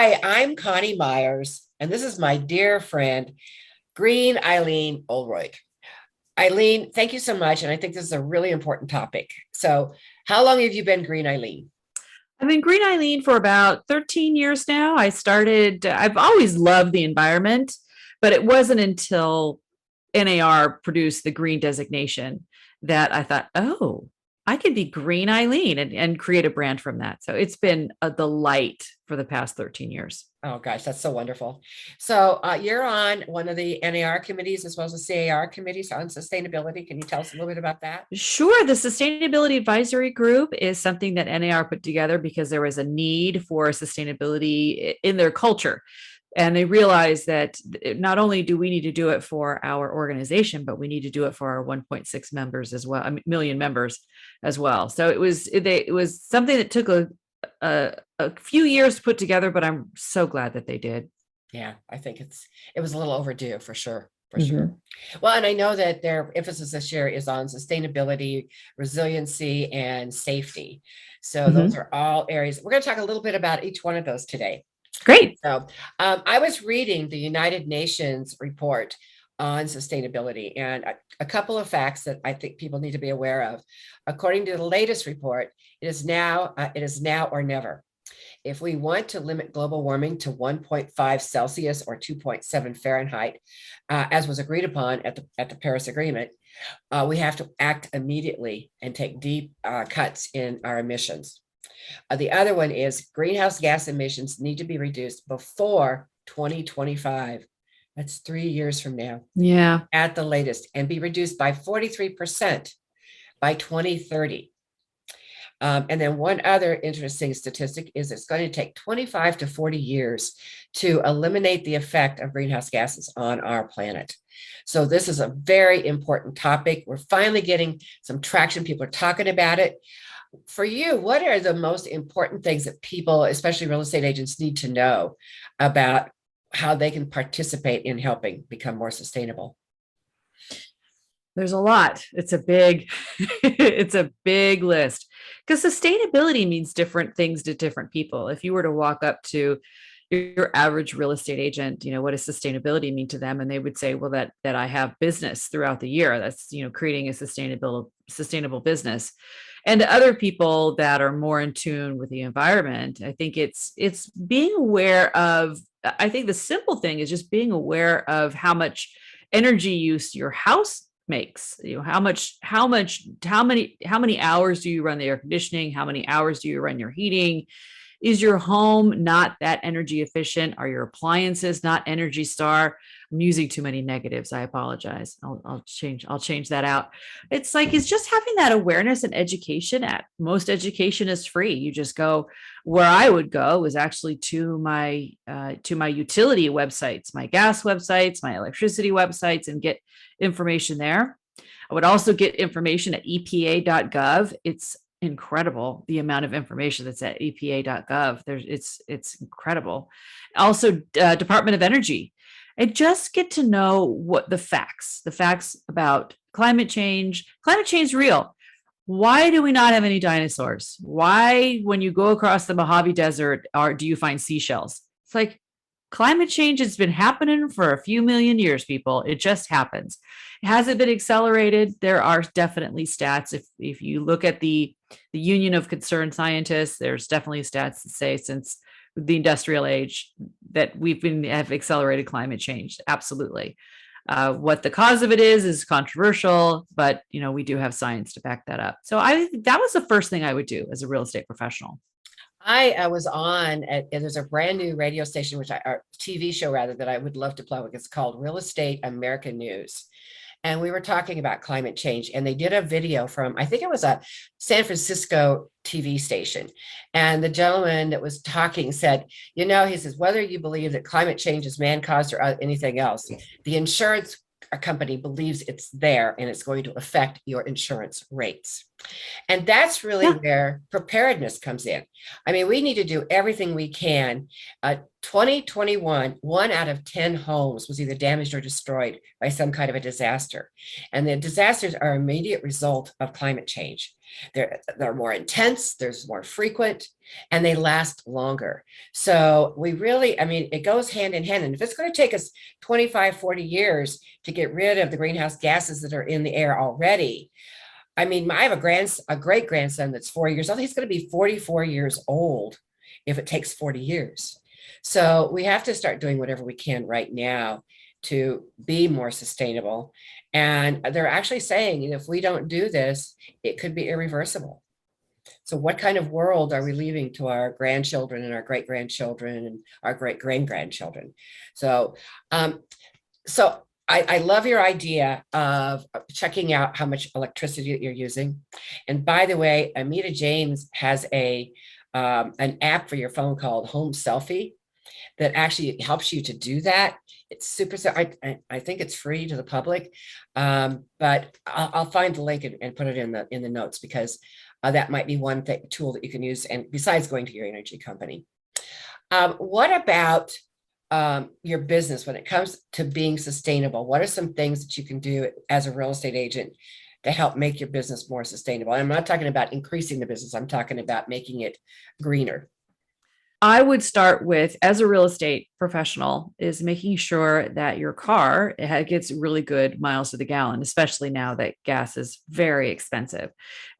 Hi, I'm Connie Myers, and this is my dear friend, Green Eileen Ulroyd. Eileen, thank you so much. And I think this is a really important topic. So, how long have you been Green Eileen? I've been Green Eileen for about 13 years now. I've always loved the environment, but it wasn't until NAR produced the green designation that I thought, oh, I could be Green Eileen and create a brand from that. So it's been a delight for the past 13 years. Oh, gosh, that's so wonderful. So, you're on one of the NAR committees as well as the CAR committees on sustainability. Can you tell us a little bit about that? Sure, the Sustainability Advisory Group is something that NAR put together because there was a need for sustainability in their culture. And they realized that not only do we need to do it for our organization, but we need to do it for our 1.6 members as well, million members as well. So it was something that took a few years to put together, but I'm so glad that they did. Yeah, I think it was a little overdue for sure. For sure. Mhm. Well, and I know that their emphasis this year is on sustainability, resiliency, and safety. So those Mhm. are all areas. We're going to talk a little bit about each one of those today. Great. So I was reading the United Nations report on sustainability and a couple of facts that I think people need to be aware of. According to the latest report, it is now or never. If we want to limit global warming to 1.5 Celsius or 2.7 Fahrenheit, as was agreed upon at the Paris Agreement, we have to act immediately and take deep cuts in our emissions. The other one is greenhouse gas emissions need to be reduced before 2025. That's 3 years from now Yeah. at the latest, and be reduced by 43% by 2030. And then one other interesting statistic is it's going to take 25 to 40 years to eliminate the effect of greenhouse gases on our planet. So this is a very important topic. We're finally getting some traction. People are talking about it. For you, what are the most important things that people, especially real estate agents, need to know about how they can participate in helping become more sustainable? There's a lot. It's a big, it's a big list because sustainability means different things to different people. If you were to walk up to your average real estate agent, what does sustainability mean to them? And they would say, well, that I have business throughout the year. That's, creating a sustainable business. And to other people that are more in tune with the environment, I think it's being aware of, I think the simple thing is just being aware of how much energy use your house makes. How many hours do you run the air conditioning? How many hours do you run your heating? Is your home not that energy efficient? Are your appliances not Energy Star? I'm using too many negatives. I apologize. I'll change that out. It's just having that awareness and education. At most education is free. You just go. Where I would go is actually to my utility websites, my gas websites, my electricity websites, and get information there. I would also get information at epa.gov. It's incredible the amount of information that's at epa.gov. It's incredible. Also, Department of Energy. And just get to know what the facts about climate change. Climate change is real. Why do we not have any dinosaurs? Why, when you go across the Mojave Desert, do you find seashells? It's like climate change has been happening for a few million years, people. It just happens. Has it been accelerated? There are definitely stats. If you look at the Union of Concerned Scientists, there's definitely stats that say since the industrial age that have accelerated climate change. Absolutely. What the cause of it is controversial, but we do have science to back that up. So that was the first thing I would do as a real estate professional. I was there's a brand new radio station, or TV show rather, that I would love to plug. It's called Real Estate American News. And we were talking about climate change, and they did a video from, I think it was a San Francisco TV station. And the gentleman that was talking said, he says, whether you believe that climate change is man caused or anything else, the insurance company believes it's there and it's going to affect your insurance rates. And that's really Yeah. where preparedness comes in. I mean, we need to do everything we can. 2021, 1 out of 10 homes was either damaged or destroyed by some kind of a disaster. And the disasters are an immediate result of climate change. They're more intense, there's more frequent, and they last longer. So we really, I mean, it goes hand in hand. And if it's going to take us 25, 40 years to get rid of the greenhouse gases that are in the air already, I mean, I have a great grandson that's 4 years old. He's going to be 44 years old if it takes 40 years. So we have to start doing whatever we can right now to be more sustainable. And they're actually saying, if we don't do this, it could be irreversible. So what kind of world are we leaving to our grandchildren and our great grandchildren and our great great grandchildren? So um, so I love your idea of checking out how much electricity you're using. And by the way, Amita James has an app for your phone called Home Selfie that actually helps you to do that. It's super. I think it's free to the public, but I'll find the link and put it in the notes, because that might be one tool that you can use. And besides going to your energy company, what about your business when it comes to being sustainable? What are some things that you can do as a real estate agent to help make your business more sustainable? And I'm not talking about increasing the business. I'm talking about making it greener. I would start with, as a real estate professional, is making sure that your car gets really good miles to the gallon, especially now that gas is very expensive.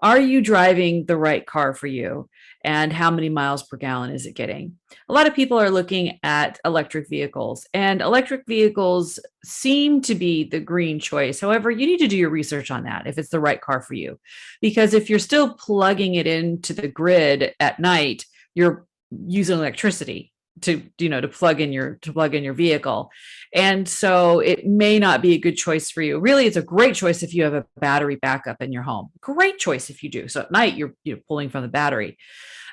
Are you driving the right car for you? And how many miles per gallon is it getting? A lot of people are looking at electric vehicles, and electric vehicles seem to be the green choice. However, you need to do your research on that if it's the right car for you. Because if you're still plugging it into the grid at night, you're using electricity to plug in your vehicle. And so it may not be a good choice for you. Really, it's a great choice if you have a battery backup in your home. Great choice if you do. So at night you're pulling from the battery,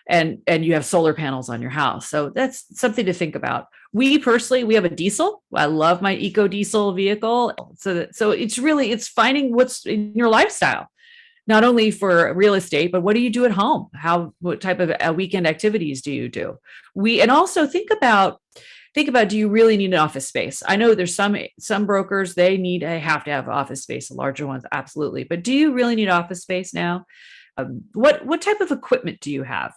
and you have solar panels on your house. So that's something to think about. We personally, we have a diesel. I love my eco diesel vehicle. So it's finding what's in your lifestyle, not only for real estate, but what do you do at home? What type of weekend activities do you do? And also think about, do you really need an office space? I know there's some brokers, they have to have office space, the larger ones, absolutely. But do you really need office space now? What type of equipment do you have?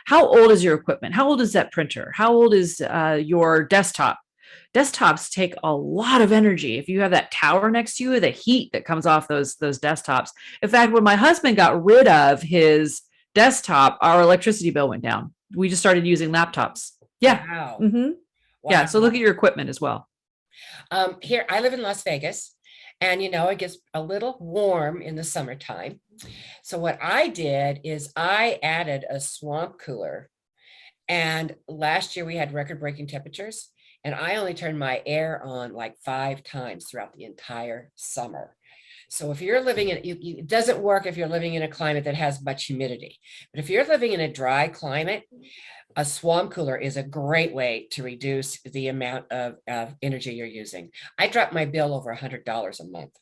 How old is your equipment? How old is that printer? How old is your desktop? Desktops take a lot of energy. If you have that tower next to you, the heat that comes off those desktops. In fact, when my husband got rid of his desktop, our electricity bill went down. We just started using laptops. Yeah. Wow. Mm-hmm. Yeah. Wow. So look at your equipment as well. Here, I live in Las Vegas, and it gets a little warm in the summertime. So what I did is I added a swamp cooler. And last year we had record-breaking temperatures, and I only turned my air on like 5 times throughout the entire summer. So if you're living in, it doesn't work if you're living in a climate that has much humidity. But if you're living in a dry climate, a swamp cooler is a great way to reduce the amount of energy you're using. I dropped my bill over $100 a month.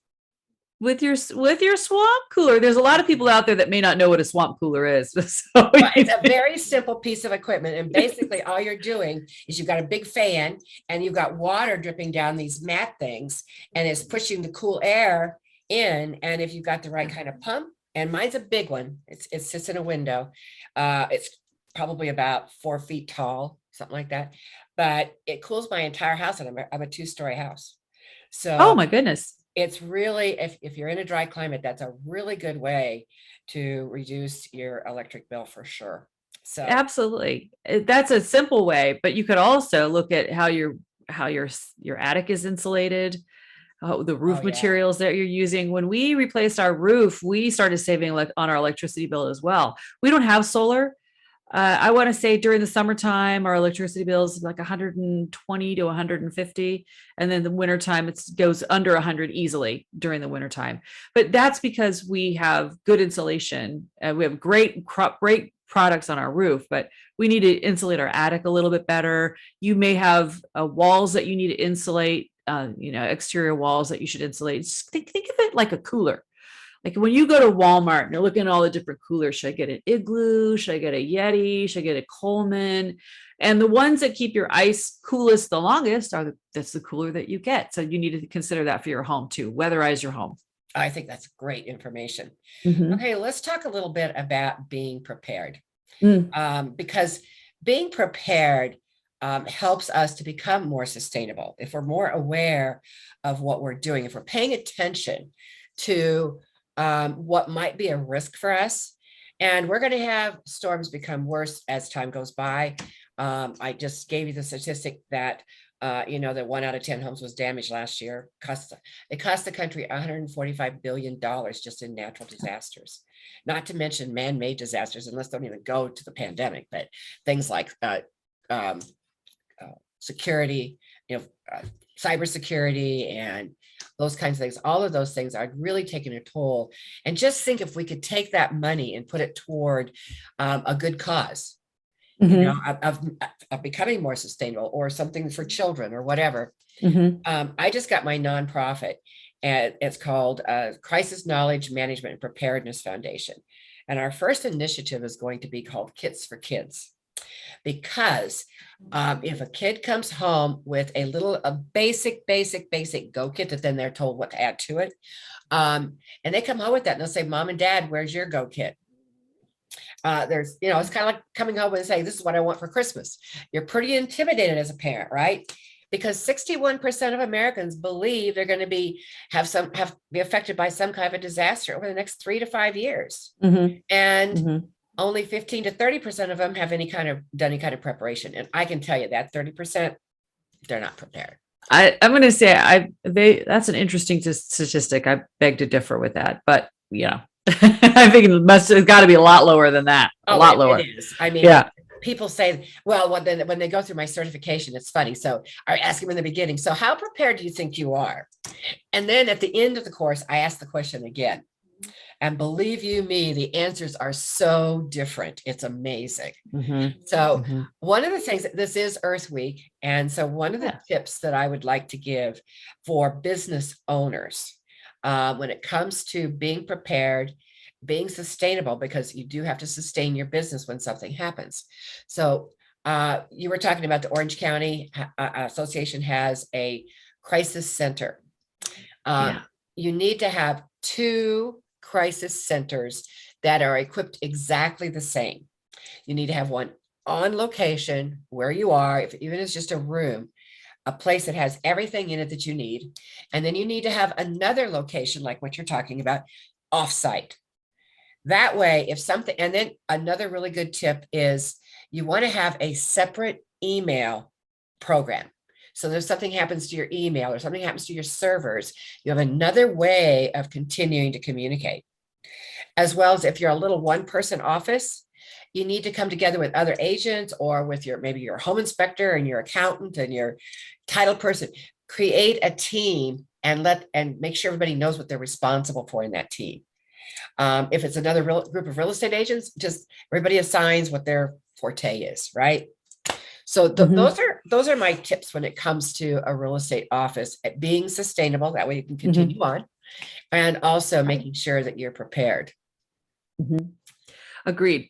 With your swamp cooler, there's a lot of people out there that may not know what a swamp cooler is. So Well, it's a very simple piece of equipment. And basically all you're doing is you've got a big fan and you've got water dripping down these mat things, and it's pushing the cool air in. And if you've got the right kind of pump, and mine's a big one, it sits in a window. It's probably about 4 feet tall, something like that. But it cools my entire house, and I'm a 2-story house. oh So my goodness. it's really, if you're in a dry climate, that's a really good way to reduce your electric bill for sure. So, Absolutely. That's a simple way, but you could also look at how your attic is insulated, the oh roof yeah. materials that you're using. When we replaced our roof, we started saving on our electricity bill as well. We don't have solar. I want to say during the summertime, our electricity bill is like 120 to 150. And then the wintertime, it goes under 100 easily during the wintertime. But that's because we have good insulation. We have great products on our roof, but we need to insulate our attic a little bit better. You may have walls that you need to insulate, exterior walls that you should insulate. Just think of it like a cooler. Like when you go to Walmart and you're looking at all the different coolers, should I get an Igloo? Should I get a Yeti? Should I get a Coleman? And the ones that keep your ice coolest the longest that's the cooler that you get. So you need to consider that for your home too. Weatherize your home. I think that's great information. Mm-hmm. Okay, let's talk a little bit about being prepared. Mm. Because being prepared helps us to become more sustainable. If we're more aware of what we're doing, if we're paying attention to what might be a risk for us, and we're going to have storms become worse as time goes by. I just gave you the statistic that that 1 out of 10 homes was damaged last year. It cost the country $145 billion just in natural disasters, not to mention man-made disasters, and let's don't even go to the pandemic, but things like um, security, cybersecurity, and those kinds of things. All of those things are really taking a toll. And just think if we could take that money and put it toward a good cause, Mm-hmm. of becoming more sustainable, or something for children or whatever. Mm-hmm. I just got my nonprofit, and it's called Crisis Knowledge Management and Preparedness Foundation. And our first initiative is going to be called Kits for Kids. Because if a kid comes home with a basic go kit that then they're told what to add to it, and they come home with that and they'll say, Mom and Dad, where's your go kit? It's kind of like coming home and saying, this is what I want for Christmas. You're pretty intimidated as a parent, right? Because 61% of Americans believe they're going to be affected by some kind of a disaster over the next 3 to 5 years. Mm-hmm. And Mm-hmm. only 15 to 30% of them have done any kind of preparation. And I can tell you that 30%, they're not prepared. I'm going to say that's an interesting statistic. I beg to differ with that, but I think it's got to be a lot lower than that. A lot lower. It is. I mean, yeah. People say, well, when they go through my certification, it's funny. So I ask them in the beginning, so how prepared do you think you are? And then at the end of the course, I ask the question again. And believe you me, the answers are so different. It's amazing. Mm-hmm. So Mm-hmm. one of the things, this is Earth Week. And so one of the tips that I would like to give for business owners when it comes to being prepared, being sustainable, because you do have to sustain your business when something happens. So you were talking about the Orange County Association has a crisis center. You need to have 2 crisis centers that are equipped exactly the same. You need to have one on location where you are, if even it's just a room, a place that has everything in it that you need. And then you need to have another location like what you're talking about, offsite. That way, if something, and then another really good tip is you want to have a separate email program. So if something happens to your email or something happens to your servers, you have another way of continuing to communicate. As well as if you're a little one-person office, you need to come together with other agents or with maybe your home inspector and your accountant and your title person. Create a team and make sure everybody knows what they're responsible for in that team. If it's another group of real estate agents, just everybody assigns what their forte is, right? So those are my tips when it comes to a real estate office, at being sustainable. That way you can continue on, and also making sure that you're prepared. Mm-hmm. Agreed.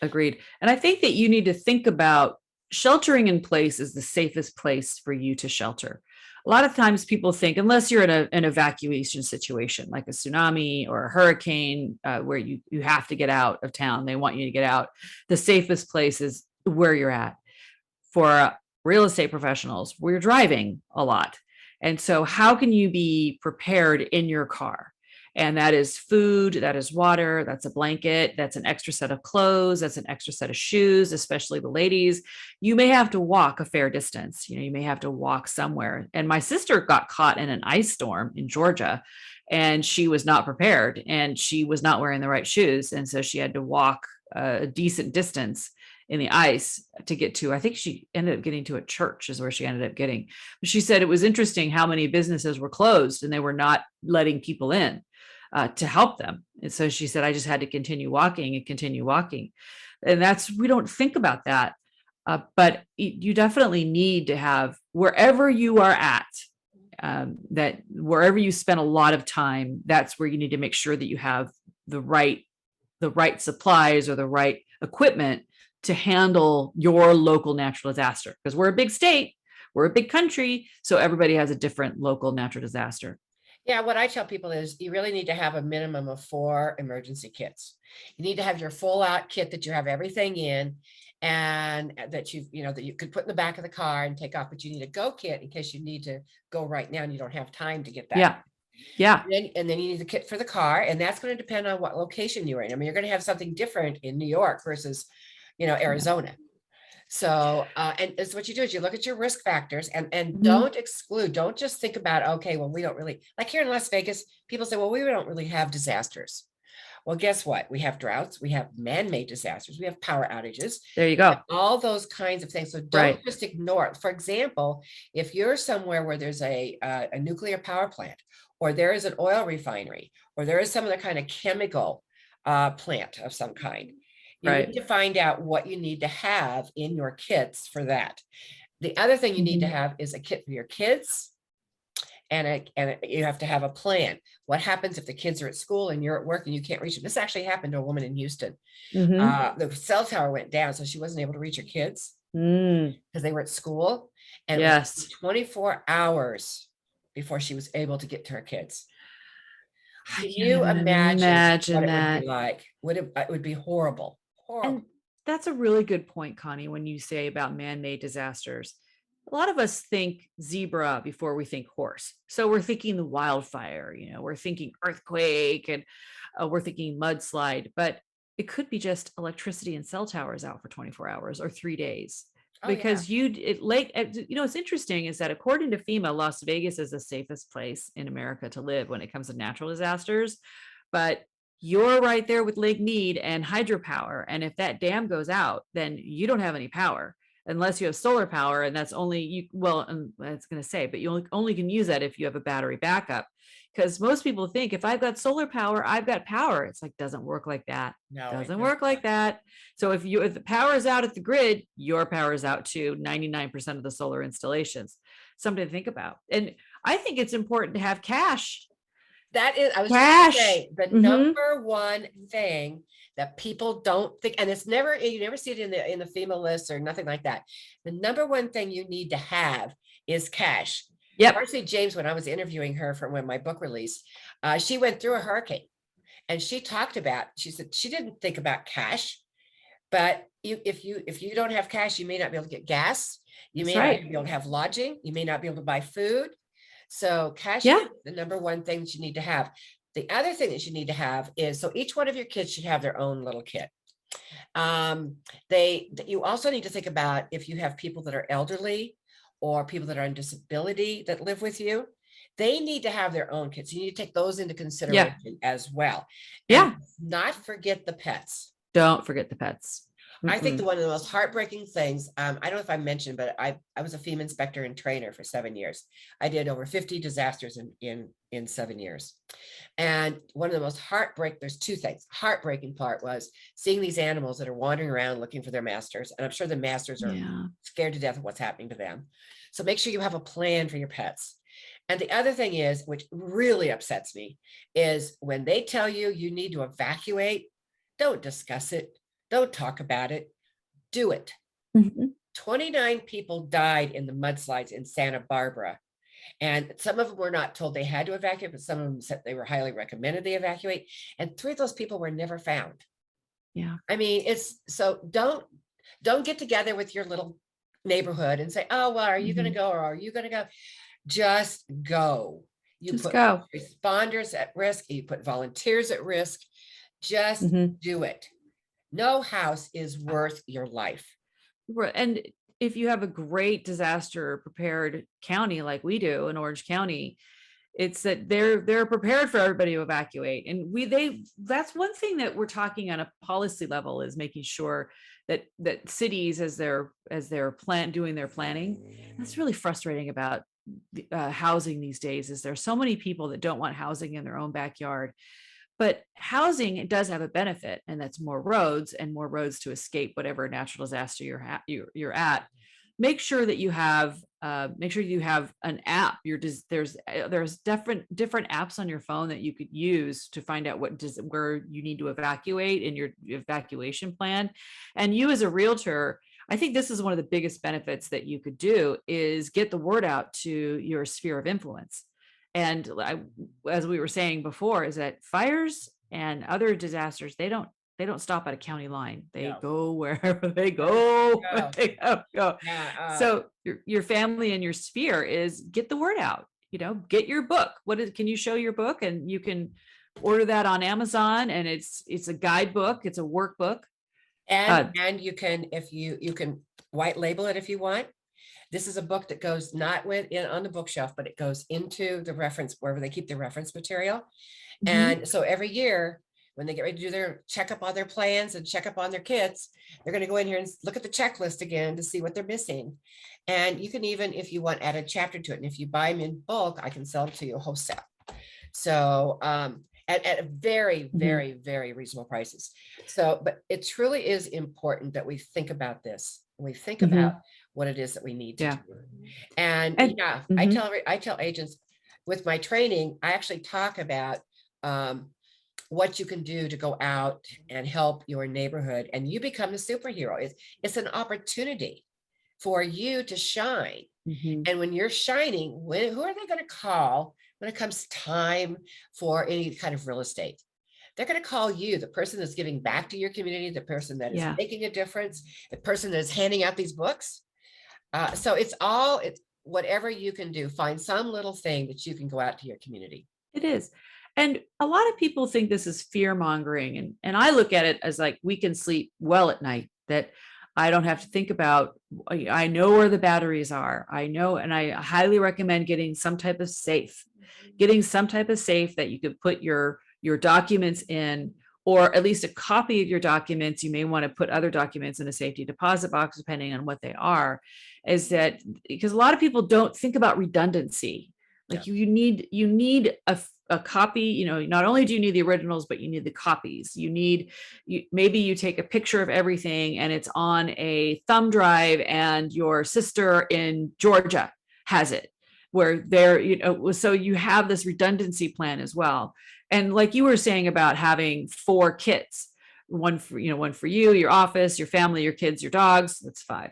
And I think that you need to think about sheltering in place is the safest place for you to shelter. A lot of times people think, unless you're in an evacuation situation, like a tsunami or a hurricane, where you have to get out of town, they want you to get out, the safest place is where you're at. For real estate professionals, we're driving a lot. And so how can you be prepared in your car? And that is food, that is water, that's a blanket, that's an extra set of clothes, that's an extra set of shoes, especially the ladies. You may have to walk a fair distance. You may have to walk somewhere. And my sister got caught in an ice storm in Georgia, and she was not prepared, and she was not wearing the right shoes. And so she had to walk a decent distance in the ice to get to, I think she ended up getting to a church is where she ended up getting. But she said it was interesting how many businesses were closed and they were not letting people in to help them. And so she said, I just had to continue walking. And we don't think about that. But you definitely need to have, wherever you are at, that wherever you spend a lot of time, that's where you need to make sure that you have the right supplies or the right equipment to handle your local natural disaster. Because we're a big state, we're a big country, so everybody has a different local natural disaster. Yeah, what I tell people is you really need to have a minimum of 4 emergency kits. You need to have your full out kit that you have everything in, and that that you could put in the back of the car and take off, but you need a go kit in case you need to go right now and you don't have time to get that. Yeah. Yeah. And then you need the kit for the car, and that's going to depend on what location you're in. I mean, you're going to have something different in New York versus, Arizona. So, and it's what you do is you look at your risk factors and Mhm. don't just think about, okay, well, we don't really, like here in Las Vegas, people say, well, we don't really have disasters. Well, guess what? We have droughts, we have man-made disasters, we have power outages, There you go. all those kinds of things. So don't Right. just ignore it. For example, if you're somewhere where there's a nuclear power plant, or there is an oil refinery, or there is some other kind of chemical plant of some kind, you need Right. to find out what you need to have in your kits for that. The other thing you need to Mhm. have is a kit for your kids, and you have to have a plan. What happens if the kids are at school and you're at work and you can't reach them? This actually happened to a woman in Houston. Mhm. The cell tower went down, so she wasn't able to reach her kids Mm. because they were at school, and it was Yes. 24 hours before she was able to get to her kids. I Can can't you even imagine what imagine it would be that. like? It would be horrible, And horrible. that's a really good point, Connie, when you say about man-made disasters. A lot of us think zebra before we think horse. So we're thinking the wildfire, we're thinking earthquake, and we're thinking mudslide, but it could be just electricity and cell towers out for 24 hours or 3 days. Oh yeah. Because what's interesting is that according to FEMA, Las Vegas is the safest place in America to live when it comes to natural disasters. But you're right there with Lake Mead and hydropower. And if that dam goes out, then you don't have any power unless you have solar power. And that's only you. Well, and I was going to say, but you only can use that if you have a battery backup. Because most people think if I've got solar power, I've got power. It's like, doesn't work like that. No, it Doesn't does work not. like that. So if the power is out at the grid, your power is out to 99% of the solar installations. Something to think about. And I think it's important to have cash. That is, I was just gonna Cash. say, the Mm-hmm. number one thing that people don't think, and you never see it in the FEMA list or nothing like that. The number one thing you need to have is cash. Yep. Marcy James, when I was interviewing her for when my book released, she went through a hurricane, and she said she didn't think about cash, but if you don't have cash, you may not be able to get gas, you That's may not right. be able to have lodging, you may not be able to buy food. So cash is Yeah. the number one thing that you need to have. The other thing that you need to have is, so each one of your kids should have their own little kit. You also need to think about if you have people that are elderly or people that are on disability that live with you, they need to have their own kits. You need to take those into Yeah. consideration as well. And Yeah. not forget the pets. Don't forget the pets. I think Mm-mm. one of the most heartbreaking things, I don't know if I mentioned, but I was a FEMA inspector and trainer for 7 years. I did over 50 disasters in 7 years. And one of the most there's two things. Heartbreaking part was seeing these animals that are wandering around looking for their masters. And I'm sure the masters are Yeah. scared to death of what's happening to them. So make sure you have a plan for your pets. And the other thing is, which really upsets me, is when they tell you you need to evacuate, don't discuss it. Don't talk about it. Do it. Mhm. 29 people died in the mudslides in Santa Barbara. And some of them were not told they had to evacuate, but some of them said they were highly recommended they evacuate. And 3 of those people were never found. Yeah. I mean, it's so don't get together with your little neighborhood and say, oh, well, are you going to Mhm. go or are you going to go? Just go. You Just put go. responders at risk, you put volunteers at risk. Just Mhm. do it. No house is worth your life. Right. And if you have a great disaster prepared county like we do in Orange County, it's that they're prepared for everybody to evacuate. And that's one thing that we're talking on a policy level is making sure that cities as they're doing their planning. That's really frustrating about housing these days is there's so many people that don't want housing in their own backyard. But housing, it does have a benefit, and that's more roads to escape whatever natural disaster you're at. make sure that you have an app. There's different apps on your phone that you could use to find out where you need to evacuate in your evacuation plan. And you as a realtor, I think this is one of the biggest benefits that you could do is get the word out to your sphere of influence. And as we were saying before, is that fires and other disasters, they don't stop at a county line. They No. go wherever they go. Go. Go. Yeah. So your family and your sphere is get the word out. Get your book. Can you show your book? And you can order that on Amazon, and it's a guidebook. It's a workbook. And you can, if you can white label it if you want. This is a book that goes not on the bookshelf, but it goes into the reference, wherever they keep their reference material. Mhm. And so every year, when they get ready to do their checkup on their plans and check up on their kids, they're going to go in here and look at the checklist again to see what they're missing. And you can even, if you want, add a chapter to it. And if you buy them in bulk, I can sell them to you wholesale. So at very, very, very reasonable prices. So, but it truly is important that we think about this. We think about what it is that we need to Yeah. do. And yeah, I tell agents with my training, I actually talk about what you can do to go out and help your neighborhood, and you become the superhero. It's an opportunity for you to shine. And when you're shining, who are they going to call when it comes time for any kind of real estate? They're going to call you, the person that's giving back to your community, the person that is making a difference, the person that's handing out these books. So it's whatever you can do, find some little thing that you can go out to your community. It is. And a lot of people think this is fear mongering. And I look at it as like, we can sleep well at night, that I don't have to think about, I know where the batteries are. I know, and I highly recommend getting some type of safe that you could put your documents in, or at least a copy of your documents. You may want to put other documents in a safety deposit box, depending on what they are. Is that because a lot of people don't think about redundancy. Like you need a copy, not only do you need the originals, but you need the copies. Maybe you take a picture of everything and it's on a thumb drive, and your sister in Georgia has it, where so you have this redundancy plan as well. And like you were saying about having 4 kits, one for you, your office, your family, your kids, your dogs, that's 5.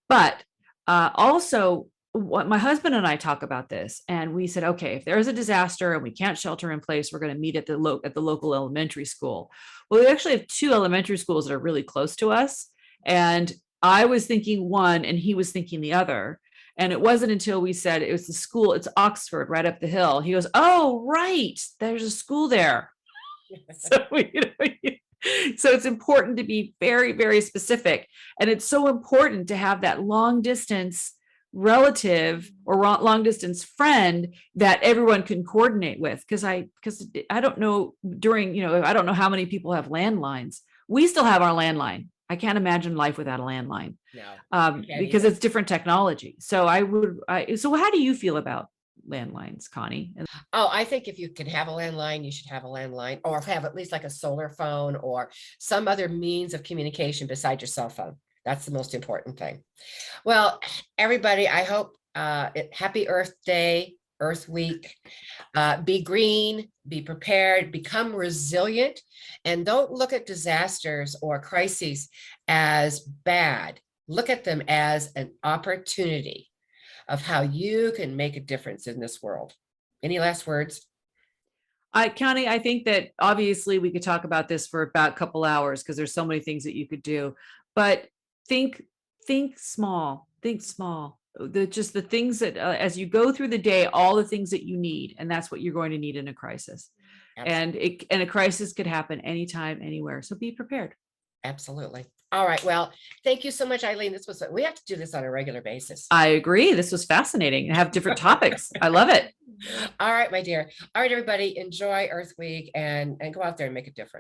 But also, what my husband and I talk about this, and we said, okay, if there's a disaster and we can't shelter in place, we're going to meet at the local elementary school. Well, we actually have 2 elementary schools that are really close to us. And I was thinking one and he was thinking the other. And it wasn't until we said it was the school, it's Oxford right up the hill. He goes, oh, right, there's a school there. So so it's important to be very, very specific. And it's so important to have that long distance relative or long distance friend that everyone can coordinate with. Because I don't know I don't know how many people have landlines. We still have our landline. I can't imagine life without a landline. No, because it's different technology. So so how do you feel about landlines, Connie? Oh, I think if you can have a landline, you should have a landline, or have at least like a solar phone or some other means of communication besides your cell phone. That's the most important thing. Well, everybody, I hope happy Earth Day, Earth Week. Be green, be prepared, become resilient, and don't look at disasters or crises as bad. Look at them as an opportunity of how you can make a difference in this world. Any last words? Connie, I think that obviously we could talk about this for about a couple hours because there's so many things that you could do, but think small, just the things that as you go through the day, all the things that you need, and that's what you're going to need in a crisis. Absolutely. And a crisis could happen anytime, anywhere. So be prepared. Absolutely. All right. Well, thank you so much, Eileen. We have to do this on a regular basis. I agree. This was fascinating and have different topics. I love it. All right, my dear. All right, everybody, enjoy Earth Week and go out there and make a difference.